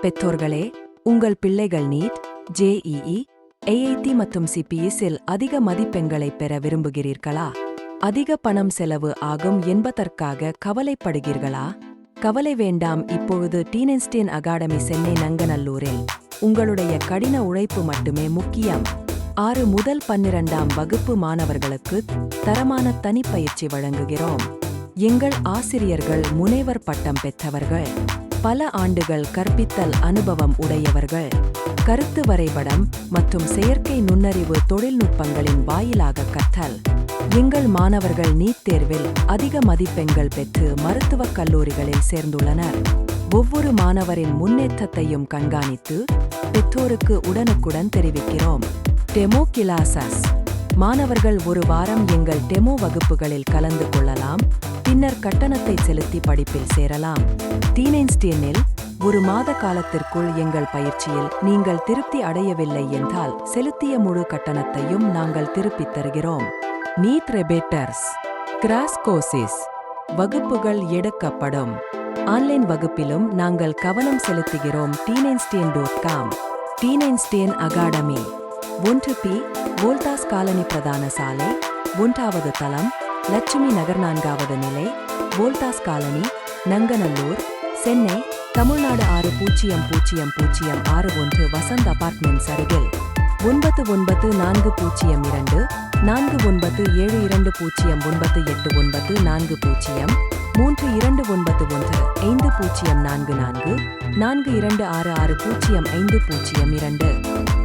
பெற்றோர்களே, உங்கள் பிள்ளைகள் நீட், ஜேஇஇ, ஐஐடி மற்றும் சிபிஎஸ்இல் அதிக மதிப்பெண்களை பெற விரும்புகிறீர்களா? அதிக பணம் செலவு ஆகும் என்பதற்காக கவலைப்படுகிறீர்களா? கவலை வேண்டாம். இப்பொழுது டீன்ஐன்ஸ்டைன் அகாடமி சென்னை நங்கநல்லூரில் உங்களுடைய கடின உழைப்பு மட்டுமே முக்கியம். 6 முதல் 12ஆம் வகுப்பு மாணவர்களுக்கு தரமான தனிப்பயிற்சி வழங்குகிறோம். எங்கள் ஆசிரியர்கள் முனைவர் பட்டம் பெற்றவர்கள், பல ஆண்டுகள் கற்பித்தல் அனுபவம் உடையவர்கள். கருத்து வரைபடம் மற்றும் செயற்கை நுண்ணறிவு தொழில்நுட்பங்களின் வாயிலாக கற்றல். எங்கள் மாணவர்கள் நீட் தேர்வில் அதிக மதிப்பெண்கள் பெற்று மருத்துவக் கல்லூரிகளில் சேர்ந்துள்ளனர். ஒவ்வொரு மாணவரின் முன்னேற்றத்தையும் கண்காணித்து பெற்றோருக்கு உடனுக்குடன் தெரிவிக்கிறோம். Demo classes. மாணவர்கள் ஒரு வாரம் எங்கள் டெமோ வகுப்புகளில் கலந்து கொள்ளலாம். பின்னர் கட்டணத்தை செலுத்தி படிப்பில் சேரலாம். டீன்ஐன்ஸ்டைனில் ஒரு மாத காலத்திற்குள் எங்கள் பயிற்சியில் நீங்கள் திருப்தி அடையவில்லை என்றால் செலுத்திய முழு கட்டணத்தையும் நாங்கள் திருப்பித் தருகிறோம். NEET repeaters. Crash courses. வகுப்புகள் எடுக்கப்படும். ஆன்லைன் வகுப்பிலும் நாங்கள் கவனம் செலுத்துகிறோம். TeenEinstein.com. டீன்ஐன்ஸ்டைன் academy 1P Voltas colony பிரதான சாலை, 1வது தளம், லட்சுமி நகர் 4வது நிலை, வோல்டாஸ் காலனி, நங்கநல்லூர், சென்னை, தமிழ்நாடு 600061 வசந்த் அபார்ட்மெண்ட்ஸ் அருகில். 994002 4972209840 3291 5044 4266605002.